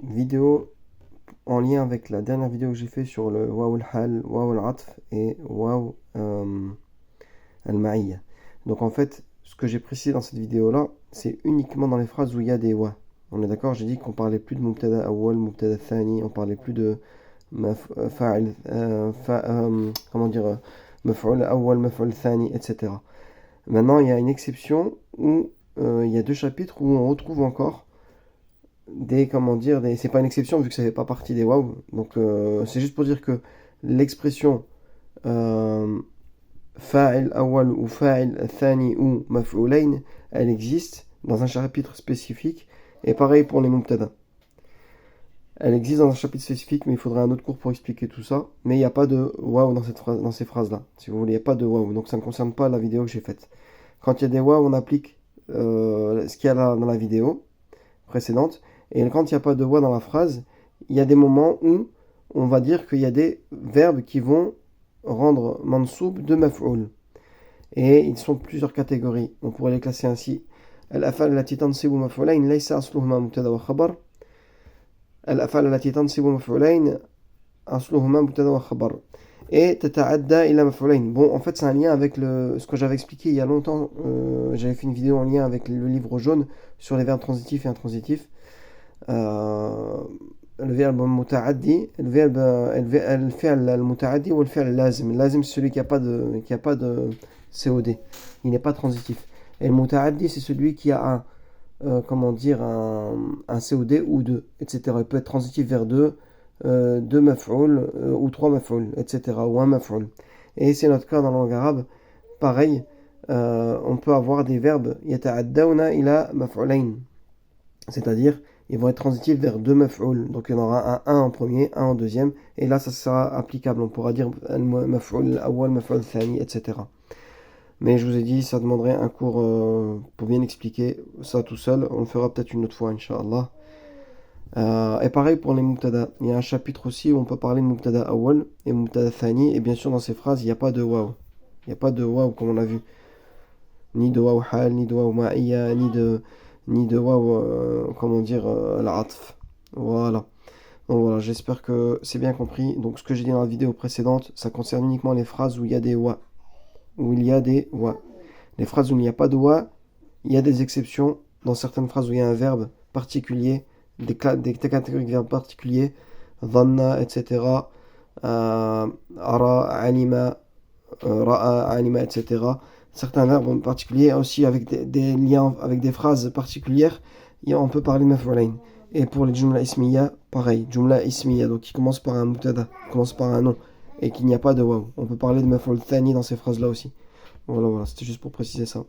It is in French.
vidéo en lien avec la dernière vidéo que j'ai fait sur le waw al-hal, waw al-atf et waw al-ma'iyya. Donc en fait, ce que j'ai précisé dans cette vidéo-là, c'est uniquement dans les phrases où il y a des wa. On est d'accord? J'ai dit qu'on parlait plus de mubtada awwal, mubtada thani, on parlait plus de fa'il, comment dire, maf'ul awwal, maf'ul thani, etc. Maintenant, il y a une exception où il y a deux chapitres où on retrouve encore c'est pas une exception vu que ça fait pas partie des waouh. Donc c'est juste pour dire que l'expression euh, fa'il awal ou fa'il thani ou maf'ulayn, elle existe dans un chapitre spécifique. Et pareil pour les mubtada. Elle existe dans un chapitre spécifique, mais il faudrait un autre cours pour expliquer tout ça. Mais il n'y a pas de waouh dans ces phrases-là. Si vous voulez, il n'y a pas de waouh. Donc ça ne concerne pas la vidéo que j'ai faite. Quand il y a des waouh, on applique ce qu'il y a là dans la vidéo précédente. Et quand il n'y a pas de voix dans la phrase, il y a des moments où on va dire qu'il y a des verbes qui vont rendre mansoub de maf'oul. Et ils sont de plusieurs catégories. On pourrait les classer ainsi. الأفعال التي تنصب مفعولين ليس أصلهما مبتدأ وخبر. الأفعال التي تنصب مفعولين أصلهما مبتدأ وخبر. Et تتعدى إلى مفعولين. Bon, en fait, c'est un lien avec ce que j'avais expliqué il y a longtemps. J'avais fait une vidéo en lien avec le livre jaune sur les verbes transitifs et intransitifs. الفعل المتعدي الفعل المتعدي والفعل اللازم c'est celui qui a pas de COD, il n'est pas transitif, et le mutaaddi c'est celui qui a comment dire un COD ou deux, etc. Il peut être transitif vers deux maf'oul ou trois maf'oul, etc. ou un maf'oul, et c'est notre cas dans la langue arabe. Pareil, on peut avoir des verbes yata'addawna ila maf'ulayn, c'est-à-dire ils vont être transitifs vers deux maf'oul. Donc il y en aura un en premier, un en deuxième. Et là, ça sera applicable. On pourra dire maf'oul awwal, maf'oul thani, etc. Mais je vous ai dit, ça demanderait un cours pour bien expliquer ça tout seul. On le fera peut-être une autre fois, Inch'Allah. Et pareil pour les mubtada. Il y a un chapitre aussi où on peut parler de mubtada awwal et mubtada thani. Et bien sûr, dans ces phrases, il n'y a pas de waw. Il n'y a pas de waw comme on a vu. Ni de waw hal, ni de waw ma'iyya, ni de waouh, comment dire, l'atf. Voilà. Donc voilà, j'espère que c'est bien compris. Donc ce que j'ai dit dans la vidéo précédente, ça concerne uniquement les phrases où il y a des wa. Où il y a des wa. Les phrases où il n'y a pas de wa, il y a des exceptions. Dans certaines phrases où il y a un verbe particulier, des catégories de verbes particuliers, dhanna, etc. Ara, alima, ra'a, alima, etc. Certains verbes en particulier, aussi avec des liens, avec des phrases particulières, on peut parler de maf'ulayn. Et pour les jumla ismiya, pareil, jumla ismiya, donc qui commence par un mubtada, commence par un nom, et qu'il n'y a pas de waw. On peut parler de maf'ul thani dans ces phrases-là aussi. Voilà, c'était juste pour préciser ça.